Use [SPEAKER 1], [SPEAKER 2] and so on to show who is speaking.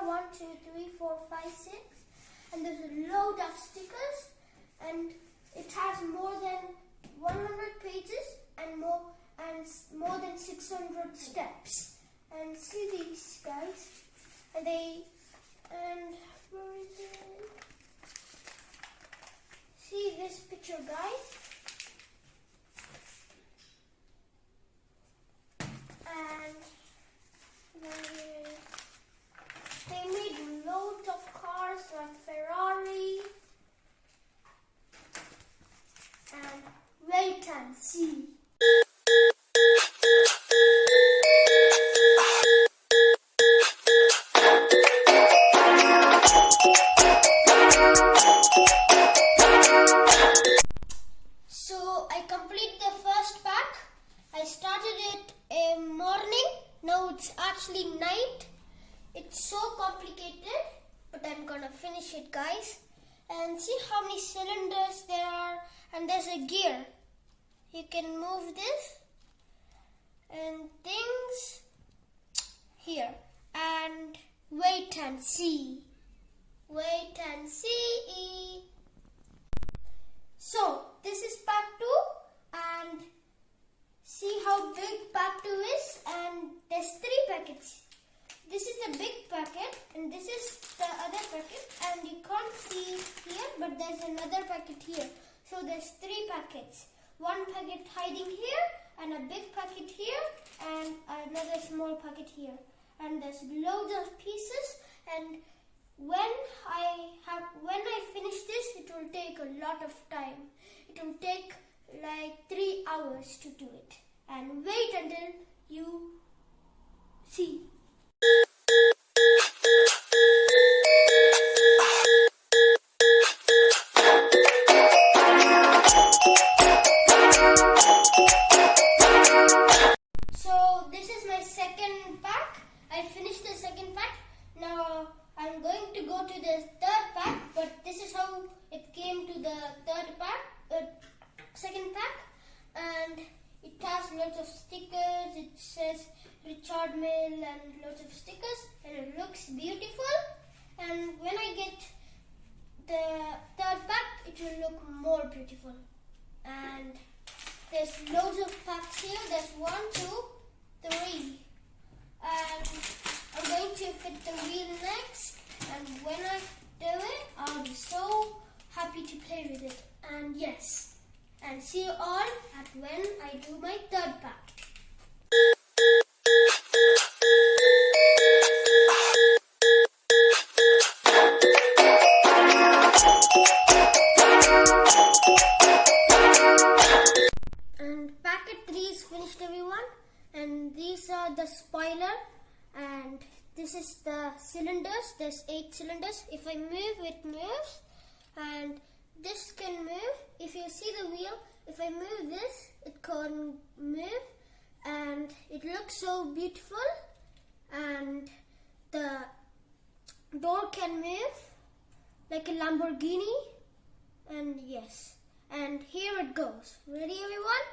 [SPEAKER 1] are 1, 2, 3, 4, 5, 6, and there's a load of stickers, and it has more than 100 pages and more than 600 steps. And see these guys, and where is it? See this picture, guys. And they made loads of cars like Ferrari. And wait and see. So I completed the first pack. I started it in morning. Now it's actually night. It's so complicated, but I'm gonna finish it, guys. And see how many cylinders there are, and there's a gear. You can move this and things here. And wait and see. Wait and see. So this is pack 2, and see how big pack 2 is, and there's 3 packets. This is the big packet, and this is the other packet, and you can't see here, but there's another packet here. So there's 3 packets. One packet hiding here, and a big packet here, and another small packet here. And there's loads of pieces, and when I finish this, it will take a lot of time. It will take like 3 hours to do it. And wait until you see. So this is my second pack. I finished the second pack. Now I'm going to go to the third pack, but this is how it came to the second pack, and it has lots of stickers. It says Richard Mille and lots of stickers, and it looks beautiful. And when I get the third pack, it will look more beautiful. And there's loads of packs here. There's 1, 2, 3. And I'm going to fit the wheel next. And when I do it, I'll be so happy to play with it. And yes. And see you all at when I do my third pack. And packet 3 is finished, everyone. And these are the spoiler, and this is the cylinders. There's 8 cylinders. If I move, it moves, and this can move. If you see the wheel, if I move this, it can move, and it looks so beautiful. And the door can move like a Lamborghini. And yes, and here it goes. Ready, everyone?